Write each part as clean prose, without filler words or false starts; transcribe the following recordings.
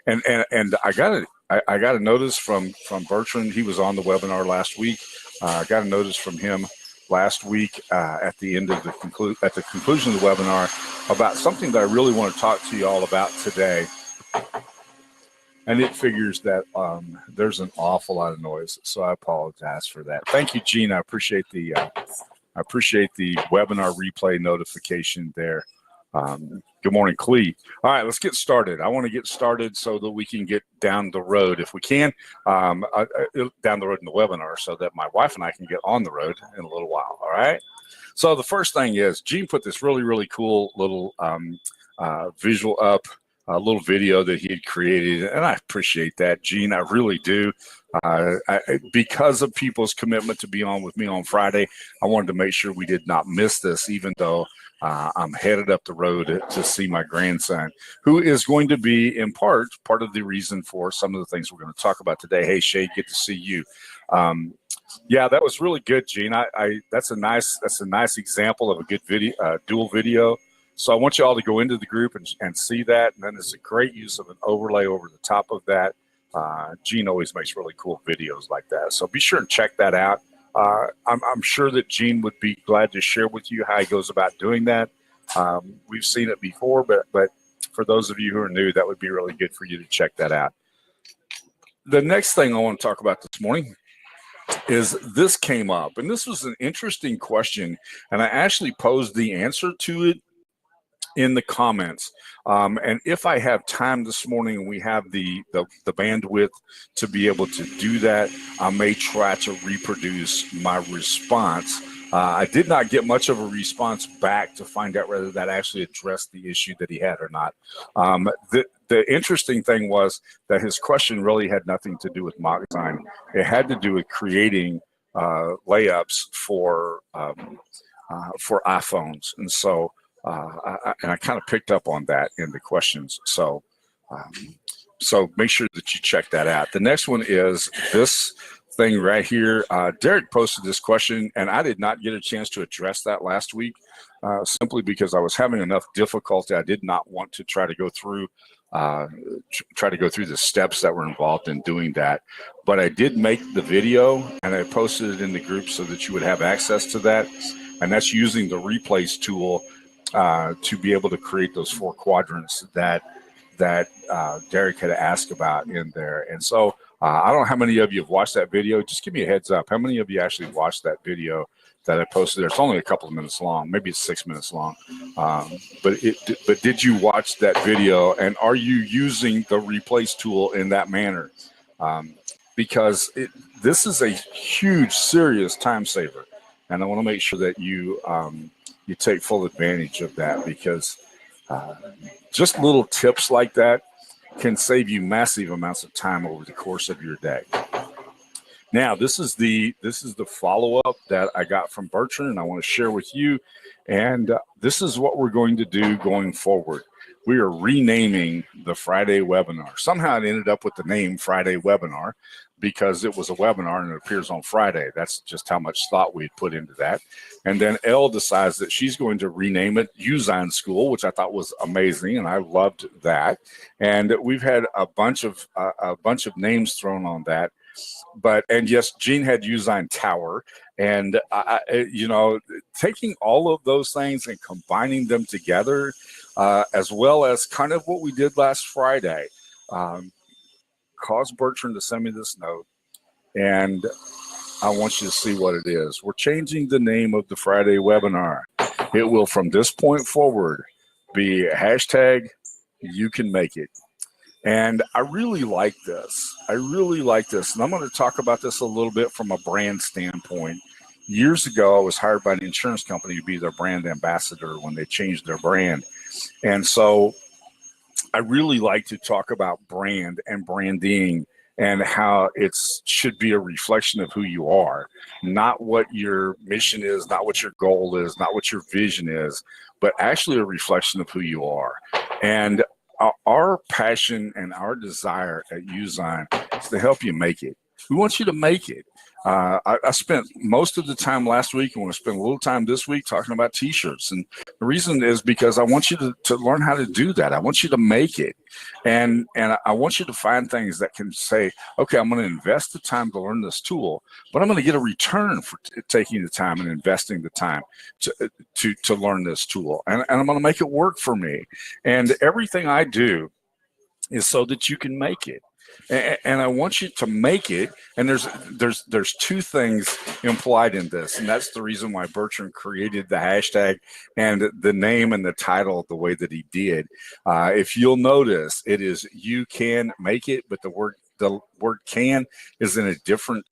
And I got a notice from Bertrand. He was on the webinar last week. I got a notice from him last week at the conclusion of the webinar about something that I really want to talk to you all about today. And it figures that there's an awful lot of noise, so I apologize for that. Thank you, Gene. I appreciate the webinar replay notification there. Good morning, Clee. All right, let's get started. I want to get started so that we can get down the road, if we can, down the road in the webinar, so that my wife and I can get on the road in a little while. All right. So the first thing is, Gene put this really cool little visual up. A little video that he had created, and I appreciate that, Gene. I really do. Because of people's commitment to be on with me on Friday, I wanted to make sure we did not miss this, even though I'm headed up the road to see my grandson, who is going to be, in part of the reason for some of the things we're going to talk about today. Hey, Shay, good to see you. Yeah, that was really good, Gene. That's a nice example of a good video, dual video. So I want you all to go into the group and see that, and then it's a great use of an overlay over the top of that. Gene always makes really cool videos like that, so be sure and check that out. I'm sure that Gene would be glad to share with you how he goes about doing that. We've seen it before, but for those of you who are new, that would be really good for you to check that out. The next thing I want to talk about this morning is this came up, and this was an interesting question, and I actually posed the answer to it in the comments. And if I have time this morning and we have the bandwidth to be able to do that, I may try to reproduce my response. I did not get much of a response back to find out whether that actually addressed the issue that he had or not. The interesting thing was that his question really had nothing to do with mock design. It had to do with creating layups for iPhones. And so I kind of picked up on that in the questions. So make sure that you check that out. The next one is this thing right here. Derek posted this question, and I did not get a chance to address that last week, simply because I was having enough difficulty. I did not want to try to go through the steps that were involved in doing that. But I did make the video, and I posted it in the group so that you would have access to that. And that's using the replays tool to be able to create those 4 quadrants that Derek had asked about in there. And so I don't know how many of you have watched that video. Just give me a heads up. How many of you actually watched that video that I posted there? It's only a couple of minutes long. Maybe it's 6 minutes long. But did you watch that video, and are you using the replace tool in that manner? Because this is a huge, serious time saver. And I want to make sure that you take full advantage of that, because just little tips like that can save you massive amounts of time over the course of your day. Now, this is the follow-up that I got from Bertrand, and I want to share with you. And this is what we're going to do going forward. We are renaming the Friday webinar. Somehow it ended up with the name Friday Webinar because it was a webinar and it appears on Friday. That's just how much thought we put into that. And then Elle decides that she's going to rename it Usign School, which I thought was amazing, and I loved that. And we've had a bunch of names thrown on that. And yes, Gene had Usign Tower, and taking all of those things and combining them together, as well as kind of what we did last Friday, caused Bertrand to send me this note, and I want you to see what it is. We're changing the name of the Friday webinar. It will, from this point forward, be hashtag You Can Make It. And I really like this. And I'm going to talk about this a little bit from a brand standpoint. Years ago, I was hired by an insurance company to be their brand ambassador when they changed their brand. And so I really like to talk about brand and branding and how it should be a reflection of who you are, not what your mission is, not what your goal is, not what your vision is, but actually a reflection of who you are. And our passion and our desire at Usign is to help you make it. We want you to make it. I spent most of the time last week, and want to spend a little time this week talking about t-shirts. And the reason is because I want you to learn how to do that. I want you to make it. And I want you to find things that can say, okay, I'm going to invest the time to learn this tool, but I'm going to get a return for taking the time and investing the time to learn this tool. And I'm going to make it work for me. And everything I do is so that you can make it. And I want you to make it. And there's two things implied in this, and that's the reason why Bertrand created the hashtag and the name and the title the way that he did. If you'll notice, it is "you can make it," but the word "can" is in a different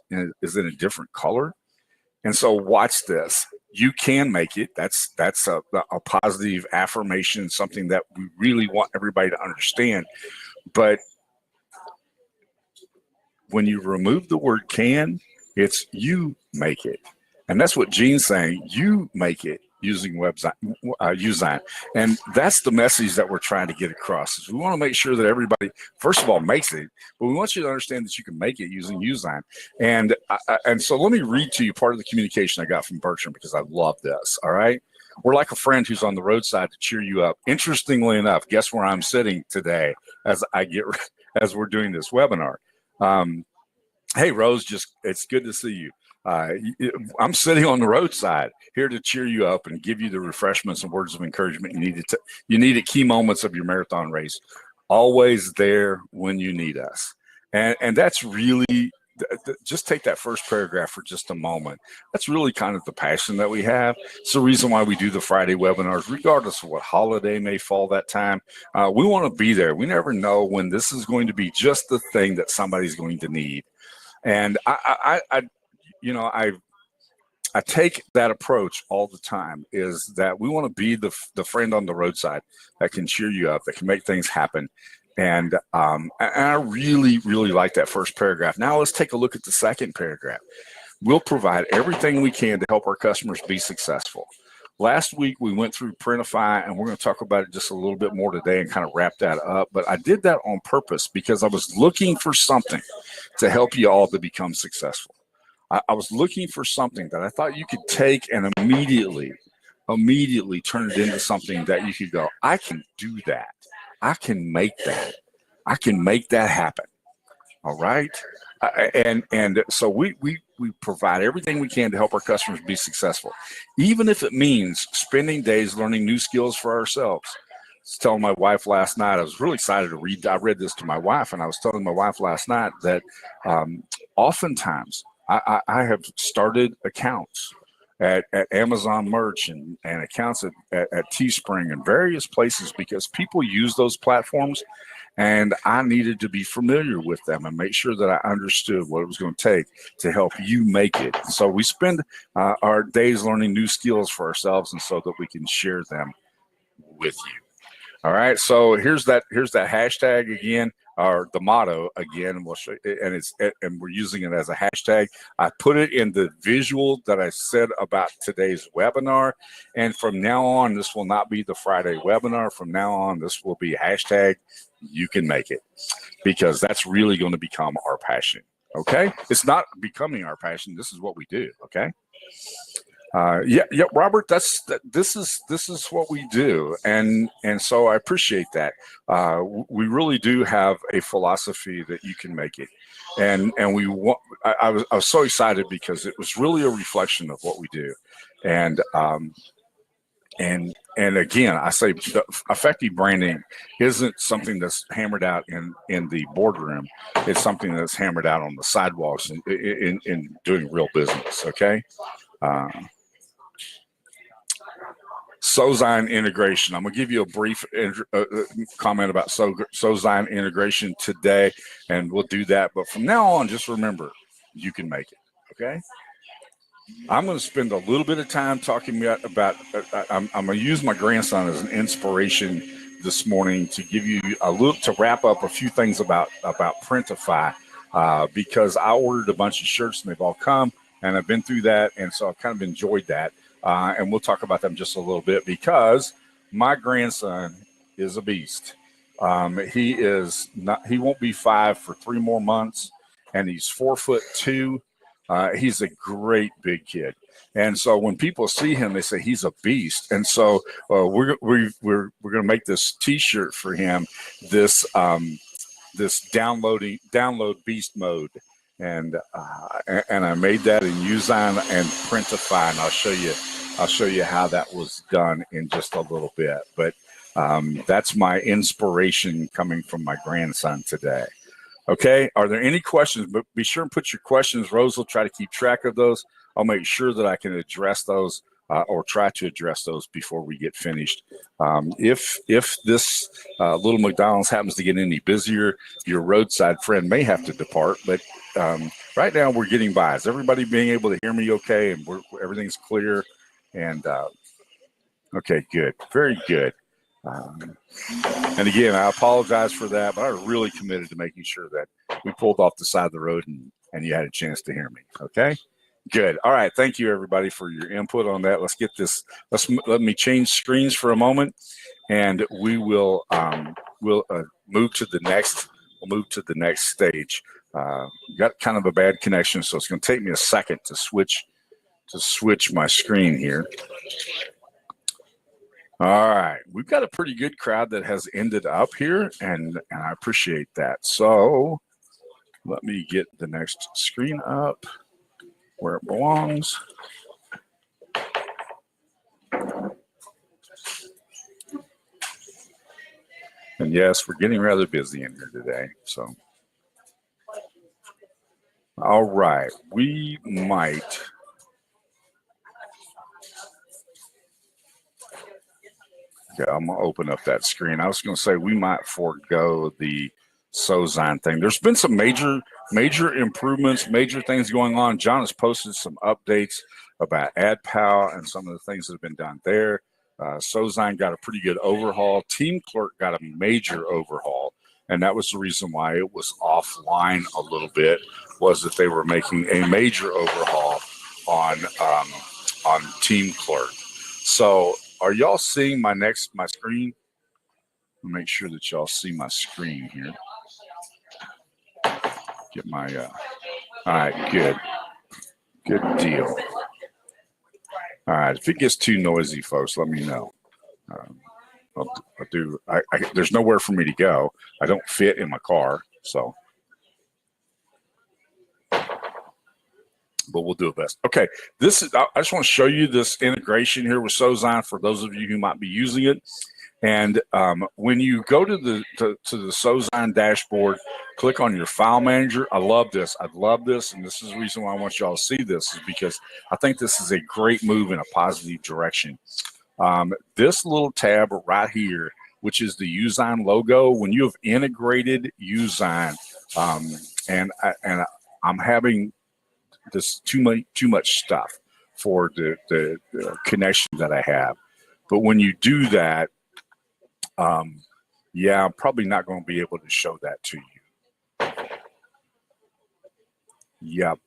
color. And so watch this. You can make it. That's a positive affirmation, something that we really want everybody to understand. But when you remove the word "can," it's "you make it." And that's what Gene's saying. You make it using Usign. And that's the message that we're trying to get across. Is we want to make sure that everybody, first of all, makes it, but we want you to understand that you can make it using Usign. And so let me read to you part of the communication I got from Bertrand, because I love this. All right. We're like a friend who's on the roadside to cheer you up. Interestingly enough, guess where I'm sitting today as we're doing this webinar. Hey, Rose, it's good to see you. I'm sitting on the roadside here to cheer you up and give you the refreshments and words of encouragement you need at key moments of your marathon race. Always there when you need us. And that's really, just take that first paragraph for just a moment. That's really kind of the passion that we have. It's the reason why we do the Friday webinars, regardless of what holiday may fall that time. We want to be there. We never know when this is going to be just the thing that somebody's going to need. And I take that approach all the time, is that we want to be the friend on the roadside that can cheer you up, that can make things happen. And I really, really like that first paragraph. Now let's take a look at the second paragraph. We'll provide everything we can to help our customers be successful. Last week, we went through Printify, and we're going to talk about it just a little bit more today and kind of wrap that up. But I did that on purpose because I was looking for something to help you all to become successful. I was looking for something that I thought you could take and immediately turn it into something that you could go, I can do that. I can make that. I can make that happen. All right. And so we provide everything we can to help our customers be successful, even if it means spending days learning new skills for ourselves. I was telling my wife last night, I was really excited to read. I read this to my wife, and I was telling my wife last night that oftentimes I have started accounts at Amazon Merch and accounts at Teespring and various places because people use those platforms. And I needed to be familiar with them and make sure that I understood what it was going to take to help you make it. So we spend our days learning new skills for ourselves, and so that we can share them with you. All right. So here's that hashtag again, or the motto again, and we'll show you, and we're using it as a hashtag. I put it in the visual that I said about today's webinar. And from now on, this will not be the Friday webinar. From now on, this will be hashtag you can make it, because that's really going to become our passion. Okay. It's not becoming our passion. This is what we do. Okay. Yeah, Robert, this is what we do. And so I appreciate that. We really do have a philosophy that you can make it. And we want, I was so excited because it was really a reflection of what we do. And again, I say effective branding isn't something that's hammered out in the boardroom. It's something that's hammered out on the sidewalks in doing real business. Okay. Sozyne integration. I'm going to give you a brief comment about Sozyne integration today, and we'll do that. But from now on, just remember, you can make it. Okay. I'm going to spend a little bit of time talking about. I'm going to use my grandson as an inspiration this morning to give you to wrap up a few things about Printify, because I ordered a bunch of shirts and they've all come, and I've been through that, and so I've kind of enjoyed that. And we'll talk about them just a little bit, because my grandson is a beast. He won't be 5 for 3 more months. and he's 4'2". He's a great big kid. And so when people see him, they say he's a beast. And so we're going to make this T-shirt for him. This this download beast mode, and I made that in Usign and Printify, and I'll show you how that was done in just a little bit. But that's my inspiration coming from my grandson today. Okay, are there any questions? But be sure and put your questions. Rose will try to keep track of those. I'll make sure that I can address those or try to address those before we get finished. If this little McDonald's happens to get any busier, your roadside friend may have to depart. But right now we're getting by. Is everybody being able to hear me okay? And everything's clear? And okay, good, very good. And again, I apologize for that, but I'm really committed to making sure that we pulled off the side of the road and you had a chance to hear me. Okay, good. All right. Thank you, everybody, for your input on that. Let's get this. Let me change screens for a moment, and we will move to the next. We'll move to the next stage. Got kind of a bad connection, so it's going to take me a second to switch my screen here. All right, we've got a pretty good crowd that has ended up here, and I appreciate that. So let me get the next screen up where it belongs. And yes, we're getting rather busy in here today. So, all right, we might. Okay, I'm gonna open up that screen. I was gonna say we might forego the Sozine thing. There's been some major improvements, major things going on. John has posted some updates about AdPal and some of the things that have been done there. Sozine got a pretty good overhaul. Team Clerk got a major overhaul, and that was the reason why it was offline a little bit, was that they were making a major overhaul on Team Clerk. So are y'all seeing my screen? I'll make sure that y'all see my screen here. Get my, all right, good deal. All right, if it gets too noisy, folks, let me know. There's nowhere for me to go. I don't fit in my car, so. But we'll do it best. Okay, I just want to show you this integration here with Sozine for those of you who might be using it. And when you go to the Sozine dashboard, click on your file manager. I love this. And this is the reason why I want y'all to see this, is because I think this is a great move in a positive direction. This little tab right here, which is the Usign logo, when you have integrated Usign, and I'm having this too much stuff for the connection that I have. But when you do that, yeah, I'm probably not going to be able to show that to you. Yep,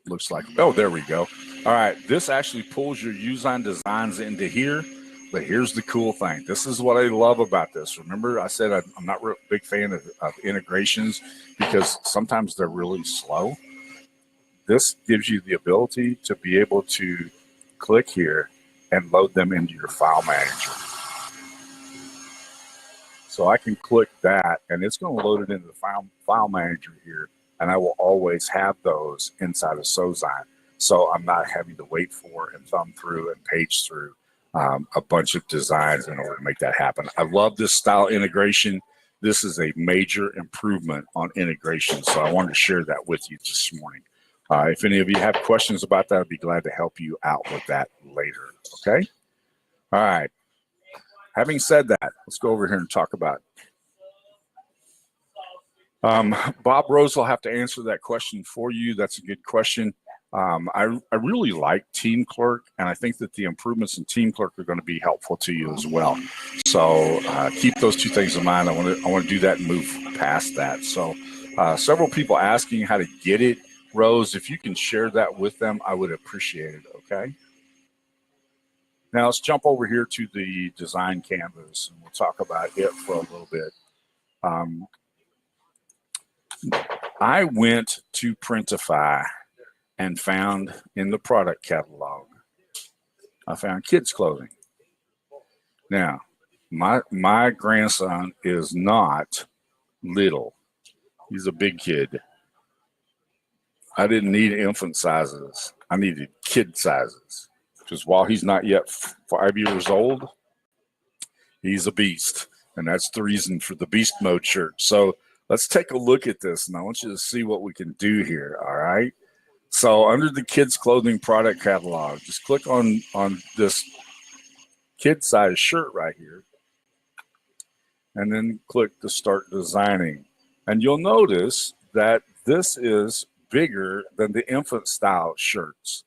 looks like, oh, there we go. All right, this actually pulls your Usign designs into here, but here's the cool thing. This is what I love about this. Remember, I said I'm not a big fan of integrations because sometimes they're really slow. This gives you the ability to be able to click here and load them into your file manager. So I can click that, and it's going to load it into the file manager here, and I will always have those inside of Sozine. So I'm not having to wait for and thumb through and page through a bunch of designs in order to make that happen. I love this style integration. This is a major improvement on integration, so I wanted to share that with you this morning. If any of you have questions about that, I'd be glad to help you out with that later, okay? All right. Having said that, let's go over here and talk about Bob Rose will have to answer that question for you. That's a good question. I really like Team Clerk, and I think that the improvements in Team Clerk are going to be helpful to you as well. So keep those two things in mind. I want to do that and move past that. So several people asking how to get it. Rose, if you can share that with them, I would appreciate it, okay? Now let's jump over here to the design canvas, and we'll talk about it for a little bit. I went to Printify and found in the product catalog, I found kids clothing. Now, my grandson is not little. He's a big kid. I didn't need infant sizes. I needed kid sizes. Because while he's not yet 5 years old, he's a beast. And that's the reason for the beast mode shirt. So let's take a look at this. And I want you to see what we can do here. All right. So under the kids clothing product catalog, just click on this kid size shirt right here. And then click to start designing. And you'll notice that this is bigger than the infant style shirts.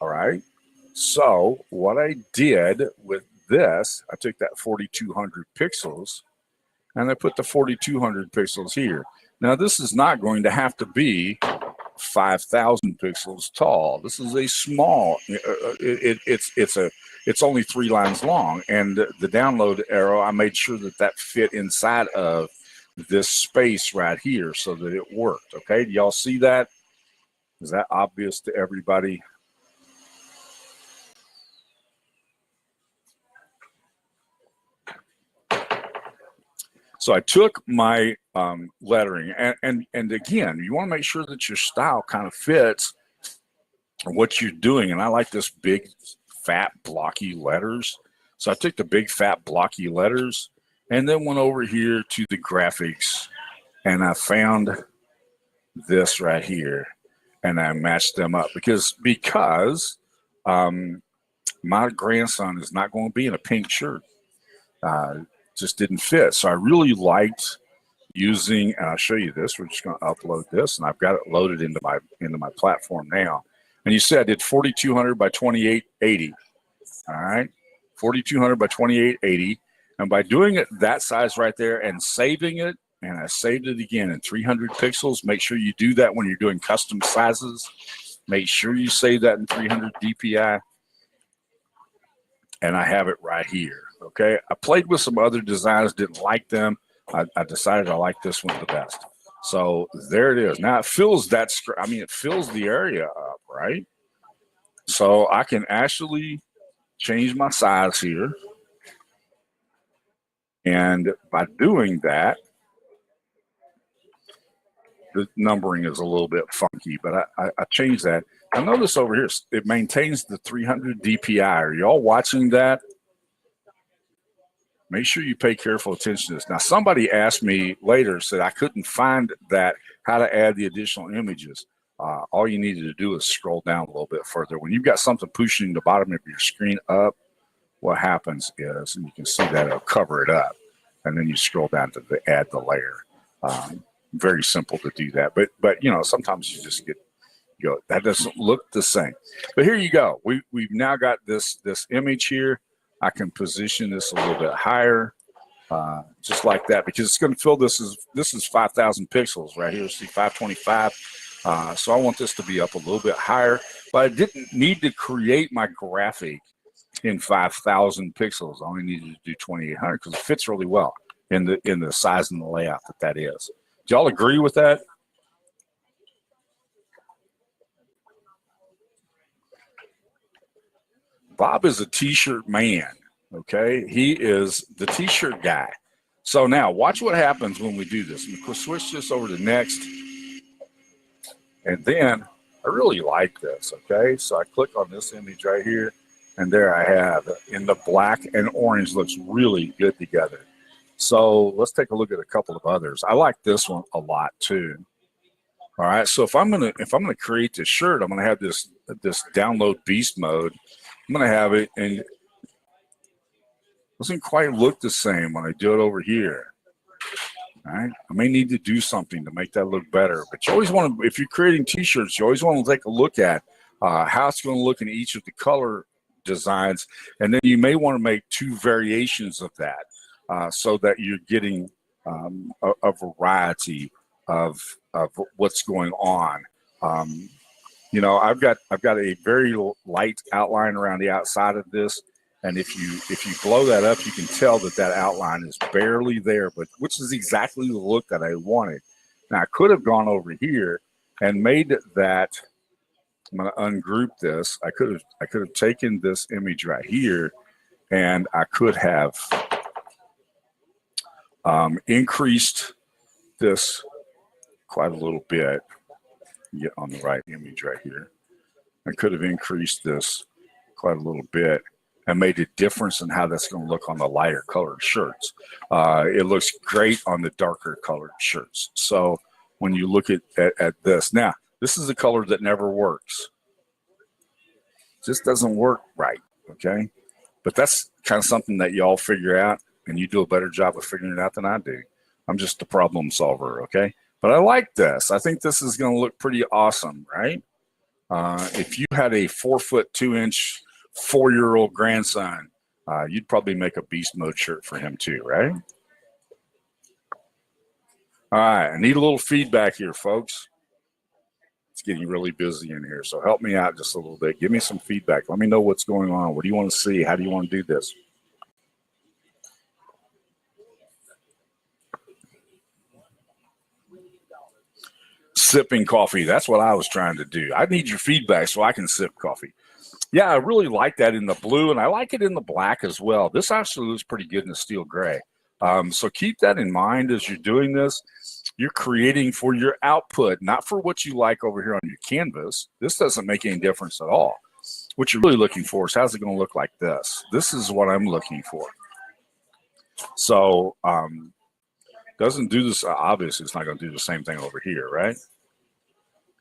All right. So what I did with this, I took that 4200 pixels and I put the 4200 pixels here. Now this is not going to have to be 5,000 pixels tall. This is a small, it's only 3 lines long, and the download arrow, I made sure that fit inside of this space right here so that it worked. Okay, do y'all see that? Is that obvious to everybody? So I took my lettering, and again, you want to make sure that your style kind of fits what you're doing. And I like this big, fat, blocky letters. So I took the big, fat, blocky letters and then went over here to the graphics, and I found this right here, and I matched them up because my grandson is not going to be in a pink shirt. Just didn't fit. So I really liked using, and I'll show you this. We're just going to upload this, and I've got it loaded into my platform now. And you see I did 4200 by 2880. All right, 4200 by 2880. And by doing it that size right there and saving it, and I saved it again in 300 pixels. Make sure you do that when you're doing custom sizes. Make sure you save that in 300 DPI. And I have it right here. Okay, I played with some other designs, didn't like them. I decided I like this one the best. So there it is. Now it fills that, it fills the area up, right? So I can actually change my size here. And by doing that, the numbering is a little bit funky, but I changed that. Now notice over here, it maintains the 300 DPI. Are y'all watching that? Make sure you pay careful attention to this. Now, somebody asked me later, said I couldn't find that, how to add the additional images. All you needed to do is scroll down a little bit further. When you've got something pushing the bottom of your screen up, what happens is, and you can see that it'll cover it up, and then you scroll down to add the layer. Very simple to do that, but you know, sometimes you just go, that doesn't look the same. But here you go. We've now got this image here. I can position this a little bit higher, just like that, because it's going to fill this is 5,000 pixels right here. See, 525. So I want this to be up a little bit higher, but I didn't need to create my graphic in 5,000 pixels. I only needed to do 2,800 because it fits really well in the size and the layout that is. Do y'all agree with that? Bob is a t-shirt man, okay? He is the t-shirt guy. So now watch what happens when we do this. I'm going to switch this over to next. And then I really like this, okay? So I click on this image right here, and there I have in the black and orange, looks really good together. So let's take a look at a couple of others. I like this one a lot too. All right, so if I'm gonna create this shirt, I'm gonna have this download beast mode. I'm going to have it, and it doesn't quite look the same when I do it over here. All right, I may need to do something to make that look better. But you always want to, if you're creating T-shirts, you always want to take a look at how it's going to look in each of the color designs, and then you may want to make 2 variations of that so that you're getting a variety of what's going on. You know, I've got a very light outline around the outside of this, and if you blow that up, you can tell that outline is barely there, but which is exactly the look that I wanted. Now I could have gone over here and made that. I'm going to ungroup this. I could have taken this image right here, and I could have increased this quite a little bit. Get on the right image right here. I could have increased this quite a little bit and made a difference in how that's going to look on the lighter colored shirts. It looks great on the darker colored shirts. So when you look at this, now this is a color that never works. Just doesn't work right, okay? But that's kind of something that y'all figure out, and you do a better job of figuring it out than I do. I'm just a problem solver, okay? But I like this. I think this is going to look pretty awesome, right? If you had a 4'2" 4-year-old grandson, you'd probably make a beast mode shirt for him too, right? All right, I need a little feedback here, folks. It's getting really busy in here, so help me out just a little bit. Give me some feedback. Let me know what's going on. What do you want to see? How do you want to do this? Sipping coffee. That's what I was trying to do. I need your feedback so I can sip coffee. Yeah, I really like that in the blue, and I like it in the black as well. This actually looks pretty good in the steel gray. So keep that in mind as you're doing this. You're creating for your output, not for what you like over here on your canvas. This doesn't make any difference at all. What you're really looking for is how's it going to look like this? This is what I'm looking for. So doesn't do this. Obviously, it's not going to do the same thing over here, right?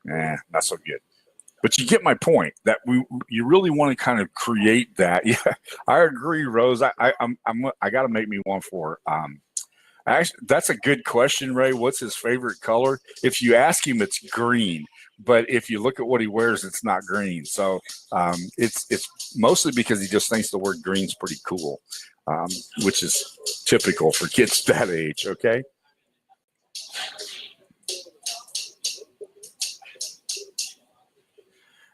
Not so good. But you get my point that you really want to kind of create that. Yeah, I agree, Rose. I got to make me one for. Actually, that's a good question, Ray. What's his favorite color? If you ask him, it's green. But if you look at what he wears, it's not green. So it's mostly because he just thinks the word green's pretty cool, which is typical for kids that age. Okay.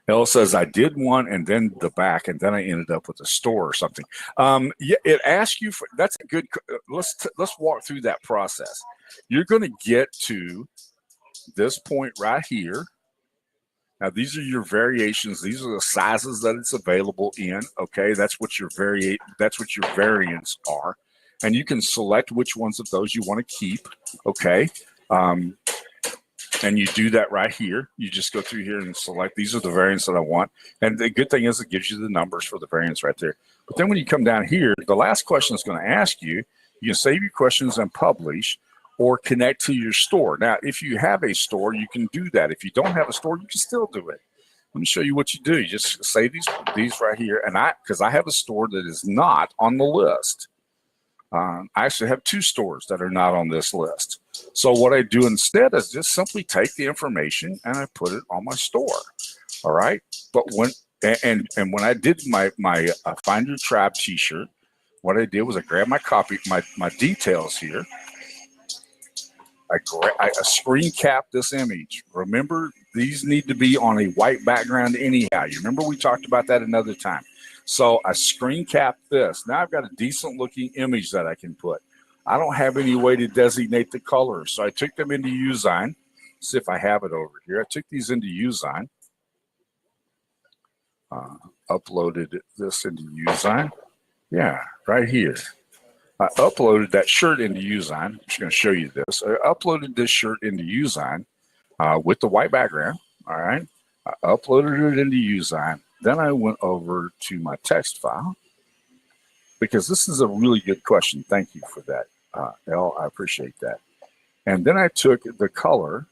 Ella says, I did one and then the back, and then I ended up with a store or something. Yeah, it asks you for, that's a good, let's walk through that process. You're going to get to this point right here. Now, these are your variations. These are the sizes that it's available in. Okay, that's what your variants are. And you can select which ones of those you want to keep. Okay. And you do that right here. You just go through here and select, these are the variants that I want. And the good thing is it gives you the numbers for the variants right there. But then when you come down here, the last question is going to ask you, you can save your questions and publish or connect to your store. Now, if you have a store, you can do that. If you don't have a store, you can still do it. Let me show you what you do. You just save these right here. And because I have a store that is not on the list. I actually have 2 stores that are not on this list. So what I do instead is just simply take the information and I put it on my store. All right. But when I did my Find Your Tribe t-shirt, what I did was I grabbed my details here. I screen capped this image. Remember, these need to be on a white background anyhow. You remember we talked about that another time. So I screen capped this. Now I've got a decent looking image that I can put. I don't have any way to designate the colors. So I took them into Usign. See if I have it over here. I took these into Usign. Uploaded this into Usign. Yeah, right here. I uploaded that shirt into Usign. I'm just going to show you this. I uploaded this shirt into Usign with the white background. All right. I uploaded it into Usign. Then I went over to my text file because this is a really good question. Thank you for that, Elle. I appreciate that. And then I took the color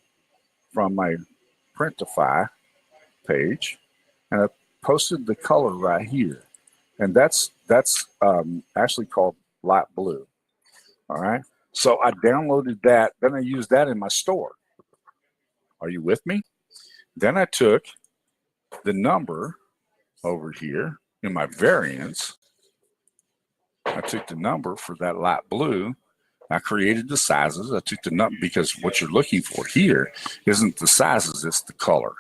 from my Printify page and I posted the color right here. And that's actually called light blue. All right. So I downloaded that. Then I used that in my store. Are you with me? Then I took the number over here in my variants. I took the number for that light blue. I created the sizes. I took the number because what you're looking for here isn't the sizes, it's the color.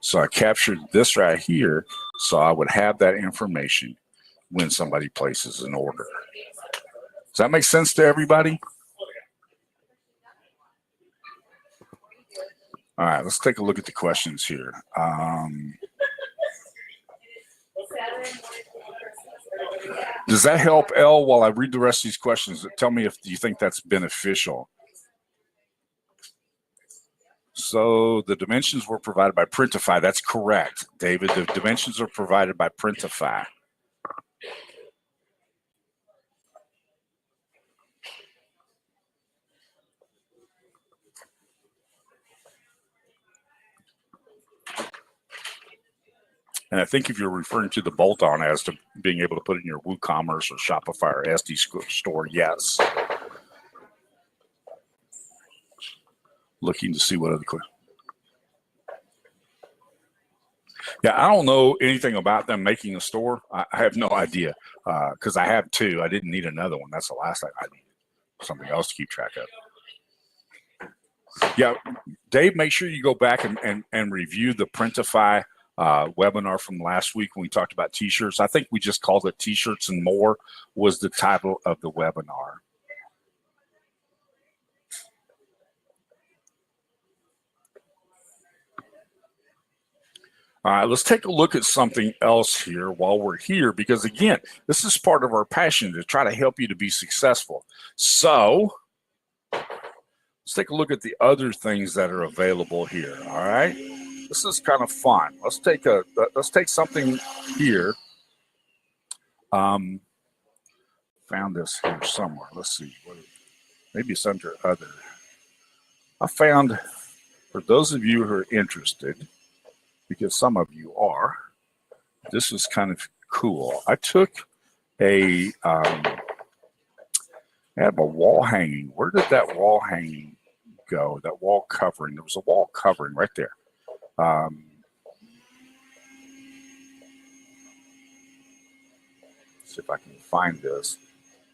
So I captured this right here so I would have that information when somebody places an order. Does that make sense to everybody? All right, let's take a look at the questions here. Does that help, Elle, while I read the rest of these questions? Tell me if you think that's beneficial. So the dimensions were provided by Printify. That's correct, David. The dimensions are provided by Printify. And I think if you're referring to the bolt-on as to being able to put it in your WooCommerce or Shopify or SD store, yes. Looking to see what other questions. Yeah, I don't know anything about them making a store. I have no idea because I have two. I didn't need another one. That's the last thing I needed. Something else to keep track of. Yeah, Dave, make sure you go back and review the Printify webinar from last week when we talked about t-shirts. I think we just called it T-shirts and More was the title of the webinar. All right, let's take a look at something else here while we're here, because again, this is part of our passion to try to help you to be successful. So let's take a look at the other things that are available here. All right, this is kind of fun. Let's take something here. Found this here somewhere. Let's see. Maybe it's under other. I found, for those of you who are interested, because some of you are, this is kind of cool. I took I have a wall hanging. Where did that wall hanging go? That wall covering. There was a wall covering right there. See if I can find this.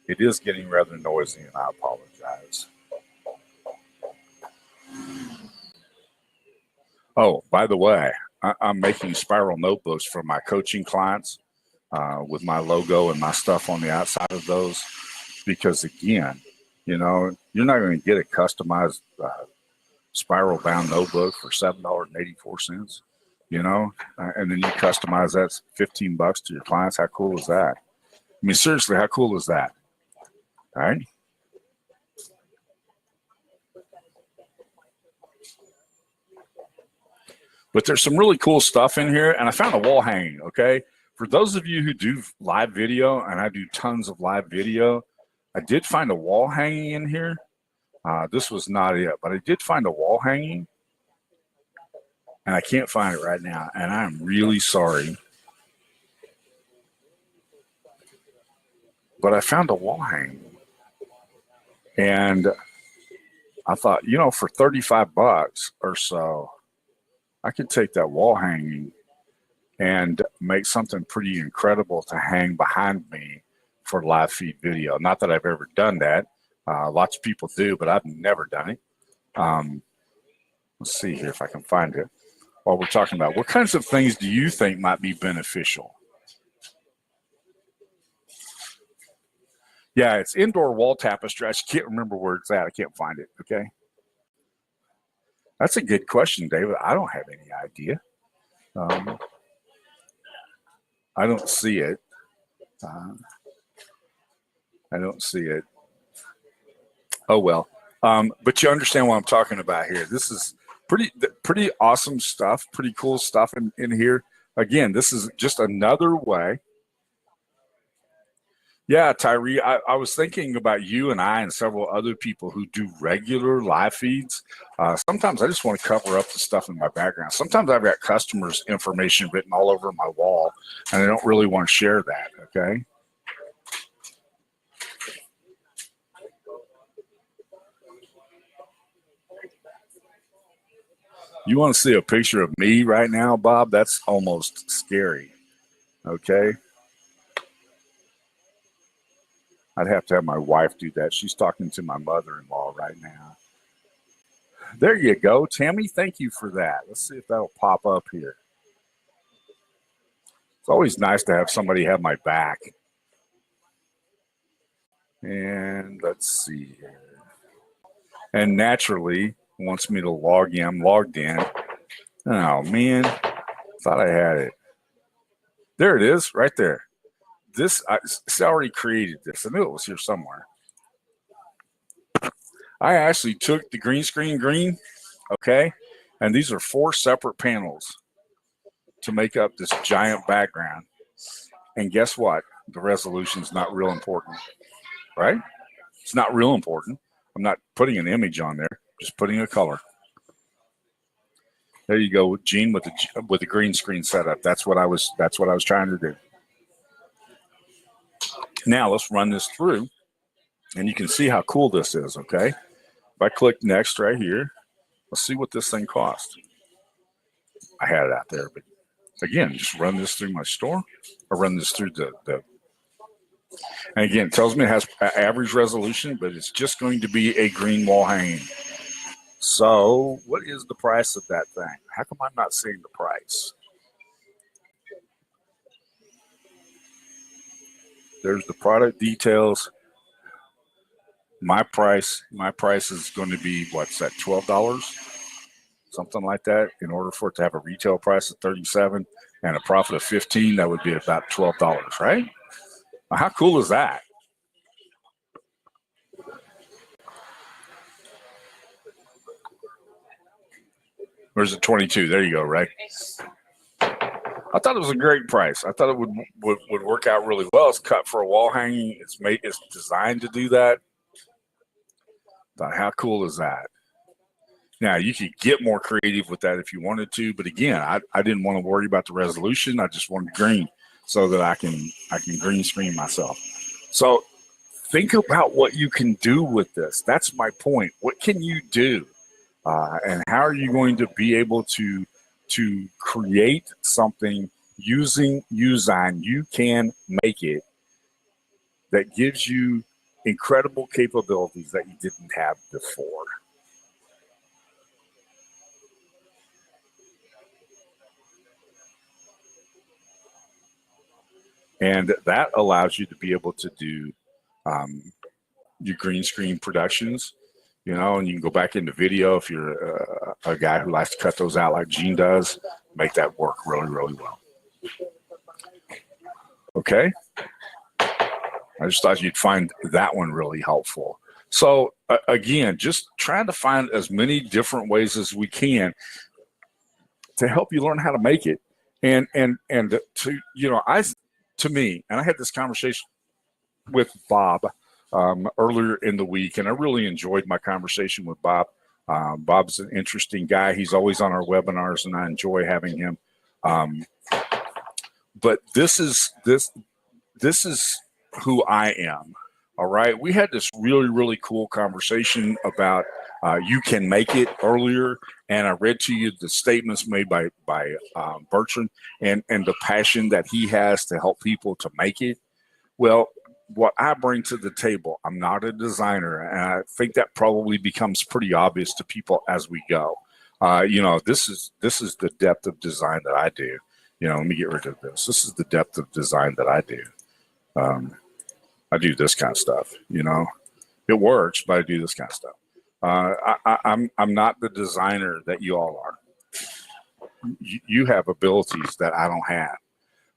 It is getting rather noisy, and I apologize. Oh, by the way, I'm making spiral notebooks for my coaching clients with my logo and my stuff on the outside of those, because again, you know, you're not going to get a customized spiral bound notebook for $7.84, you know, and then you customize that $15 to your clients. How cool is that? I mean, seriously, how cool is that? All right. But there's some really cool stuff in here, and I found a wall hanging, okay? For those of you who do live video, and I do tons of live video, I did find a wall hanging in here. This was not it, but I did find a wall hanging, and I can't find it right now, and I'm really sorry. But I found a wall hanging, and I thought, you know, for 35 bucks or so, I could take that wall hanging and make something pretty incredible to hang behind me for live feed video. Not that I've ever done that. Lots of people do, but I've never done it. Let's see here if I can find it while we're talking about what kinds of things do you think might be beneficial? Yeah, it's indoor wall tapestry. I just can't remember where it's at. I can't find it, okay? That's a good question, David. I don't have any idea. I don't see it. I don't see it. Oh, well. But you understand what I'm talking about here. This is pretty awesome stuff, pretty cool stuff in here. Again, this is just another way. Yeah, Tyree, I was thinking about you and I and several other people who do regular live feeds. Sometimes I just want to cover up the stuff in my background. Sometimes I've got customers' information written all over my wall, and I don't really want to share that, okay? You want to see a picture of me right now, Bob? That's almost scary, okay? I'd have to have my wife do that. She's talking to my mother-in-law right now. There you go, Tammy. Thank you for that. Let's see if that'll pop up here. It's always nice to have somebody have my back. And let's see here. And naturally, wants me to log in. I'm logged in. Oh man, thought I had it. There it is, right there. This I already created this. I knew it was here somewhere. I actually took the green screen green, okay, and these are 4 separate panels to make up this giant background. And guess what? The resolution is not real important, right? It's not real important. I'm not putting an image on there, just putting a color. There you go, Gene, with the green screen setup. That's what I was trying to do. Now let's run this through, and you can see how cool this is. Okay, if I click next right here, let's see what this thing costs. I had it out there, but again, just run this through my store, or run this through the and again, it tells me it has average resolution, but it's just going to be a green wall hanging. So what is the price of that thing? How come I'm not seeing the price? There's the product details. My price is going to be, what's that, $12? Something like that. In order for it to have a retail price of $37 and a profit of $15, that would be about $12, right? Now, how cool is that? Where's the 22? There you go, right? I thought it was a great price. I thought it would work out really well. It's cut for a wall hanging. It's designed to do that. Thought, how cool is that? Now you could get more creative with that if you wanted to, but again, I didn't want to worry about the resolution. I just wanted green so that I can green screen myself. So think about what you can do with this. That's my point. What can you do? And how are you going to be able to create something using Usign? You can make it that gives you incredible capabilities that you didn't have before. And that allows you to be able to do your green screen productions, you know, and you can go back into video if you're a guy who likes to cut those out like Gene does, make that work really, really well. Okay. I just thought you'd find that one really helpful. So again, just trying to find as many different ways as we can to help you learn how to make it. And to, you know, to me, and I had this conversation with Bob earlier in the week, and I really enjoyed my conversation with Bob. Bob's an interesting guy. He's always on our webinars, and I enjoy having him. But this is who I am. All right. We had this really, really cool conversation about you can make it earlier. And I read to you the statements made by Bertrand and the passion that he has to help people to make it. Well, what I bring to the table, I'm not a designer. And I think that probably becomes pretty obvious to people as we go. You know, this is the depth of design that I do. You know, let me get rid of this. This is the depth of design that I do. I do this kind of stuff, you know. It works, but I do this kind of stuff. I'm not the designer that you all are. You have abilities that I don't have.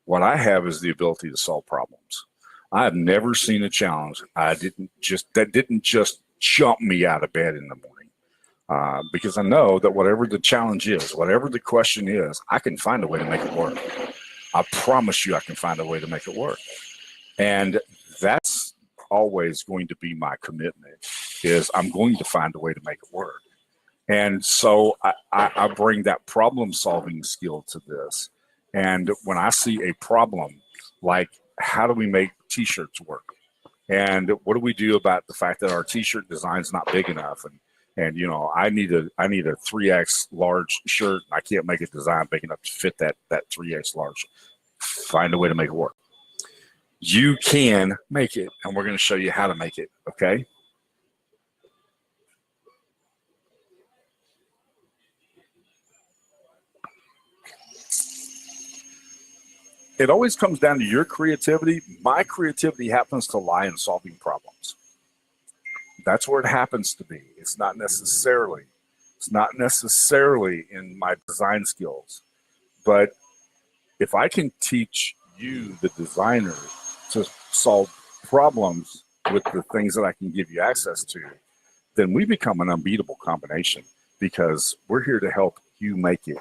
What I have is the ability to solve problems. I have never seen a challenge that didn't just jump me out of bed in the morning. Because I know that whatever the challenge is, whatever the question is, I can find a way to make it work. I promise you I can find a way to make it work. And that's always going to be my commitment, is I'm going to find a way to make it work. And so I bring that problem solving skill to this. And when I see a problem, like how do we make t-shirts work? And what do we do about the fact that our t-shirt design's not big enough? And you know, I need a 3X large shirt. I can't make a design big enough to fit that 3X large. Find a way to make it work. You can make it, and we're going to show you how to make it, okay? It always comes down to your creativity. My creativity happens to lie in solving problems. That's where it happens to be. It's not necessarily It's not necessarily in my design skills, but if I can teach you, the designer, to solve problems with the things that I can give you access to, then we become an unbeatable combination because we're here to help you make it.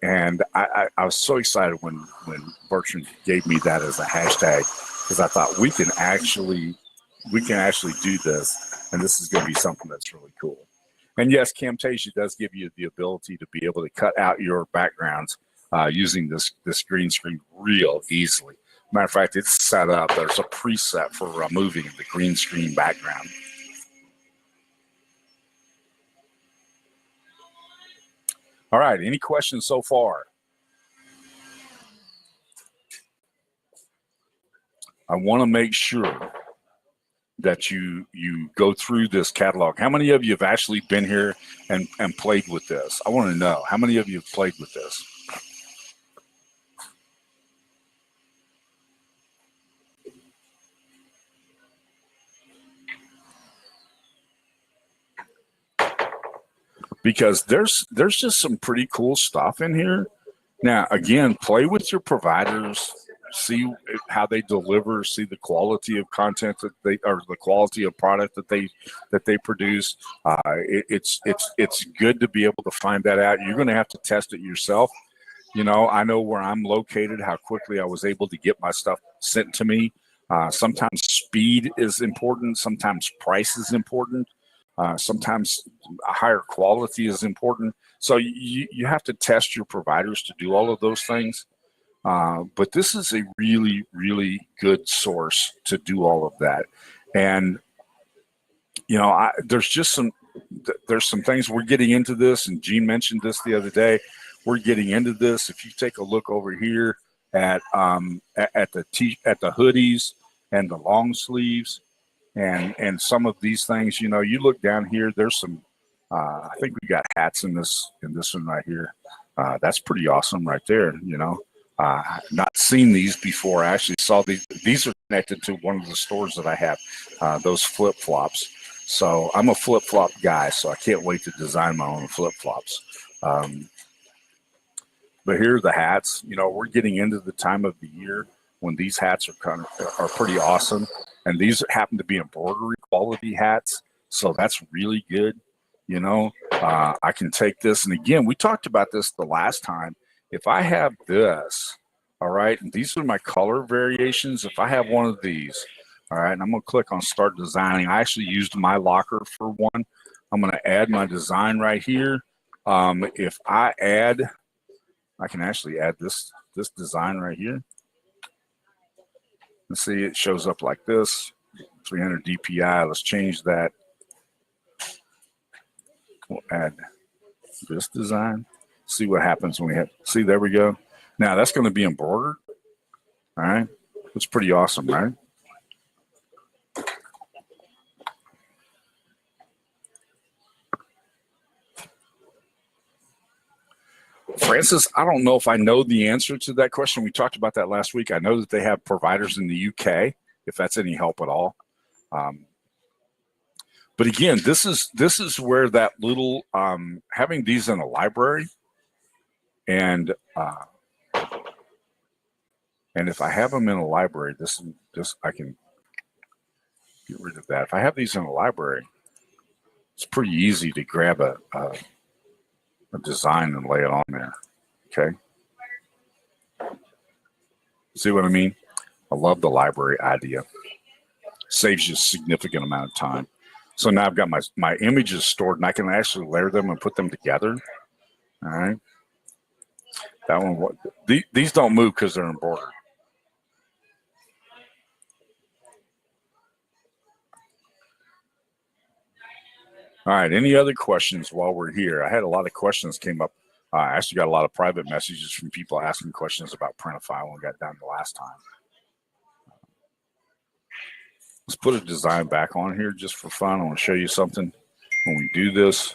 And I was so excited when Bertrand gave me that as a hashtag, because I thought we can actually do this, and this is going to be something that's really cool. And yes, Camtasia does give you the ability to be able to cut out your backgrounds using this green screen real easily. Matter of fact, it's set up. There's a preset for removing the green screen background. All right, any questions so far? I want to make sure that you go through this catalog. How many of you have actually been here and played with this? I want to know, how many of you have played with this? Because there's just some pretty cool stuff in here. Now, again, play with your providers, see how they deliver, see the quality of content that they, or the quality of product that they produce. It's good to be able to find that out. You're going to have to test it yourself. You know, I know where I'm located, how quickly I was able to get my stuff sent to me. Sometimes speed is important. Sometimes price is important. Sometimes a higher quality is important. So you have to test your providers to do all of those things. But this is a really, really good source to do all of that. And, you know, there's some things we're getting into this, and Gene mentioned this the other day. We're getting into this. If you take a look over here at the hoodies and the long sleeves, and some of these things, you know, you look down here, there's some, I think we got hats in this one right here. That's pretty awesome right there, you know. Not seen these before. I actually saw these are connected to one of the stores that I have, those flip-flops. So I'm a flip-flop guy, so I can't wait to design my own flip-flops. But here are the hats. You know, we're getting into the time of the year when these hats are pretty awesome. And these happen to be embroidery quality hats. So that's really good. You know, I can take this. And again, we talked about this the last time. If I have this, all right, and these are my color variations. If I have one of these, all right, and I'm going to click on start designing. I actually used my locker for one. I'm going to add my design right here. If I add, I can actually add this design right here. And see, it shows up like this, 300 DPI. Let's change that. We'll add this design. See what happens when we have, see, there we go. Now that's going to be embroidered. All right. It's pretty awesome, right? Francis, I don't know if I know the answer to that question. We talked about that last week. I know that they have providers in the UK, if that's any help at all. But again, this is where that little having these in a library, and if I have them in a library, this I can get rid of that. If I have these in a library, it's pretty easy to grab a design and lay it on there. Okay. See what I mean? I love the library idea. Saves you a significant amount of time. So now I've got my images stored, and I can actually layer them and put them together. All right. That one, these don't move because they're embroidered. All right. Any other questions while we're here? I had a lot of questions came up. I actually got a lot of private messages from people asking questions about Printify when we got down the last time. Let's put a design back on here just for fun. I want to show you something when we do this.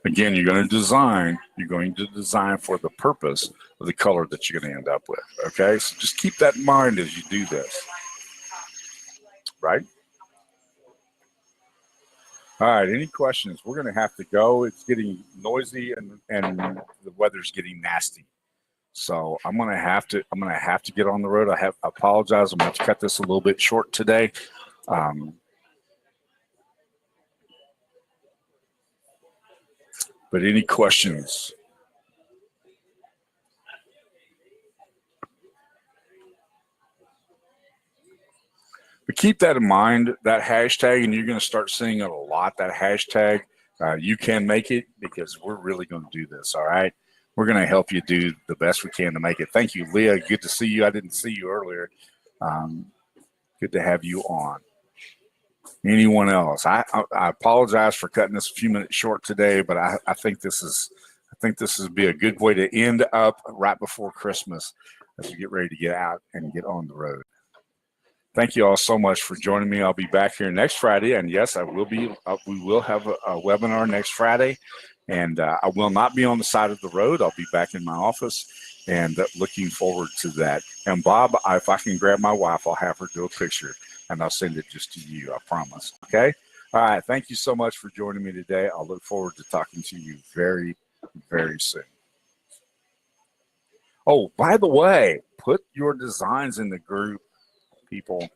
Again, you're going to design for the purpose of the color that you're going to end up with. Okay, so just keep that in mind as you do this, right? All right, any questions? We're going to have to go. It's getting noisy and the weather's getting nasty. So I'm going to have to get on the road. I apologize. I'm going to cut this a little bit short today. But any questions? But keep that in mind, that hashtag, and you're going to start seeing it a lot, that hashtag. You can make it, because we're really going to do this, all right? We're going to help you do the best we can to make it. Thank you, Leah. Good to see you. I didn't see you earlier. Good to have you on. Anyone else? I apologize for cutting this a few minutes short today, but I think this is be a good way to end up right before Christmas as we get ready to get out and get on the road. Thank you all so much for joining me. I'll be back here next Friday, and yes, I will be. We will have a webinar next Friday, and I will not be on the side of the road. I'll be back in my office, and looking forward to that. And Bob, if I can grab my wife, I'll have her do a picture, and I'll send it just to you. I promise. Okay. All right. Thank you so much for joining me today. I'll look forward to talking to you very, very soon. Oh, by the way, put your designs in the group, people.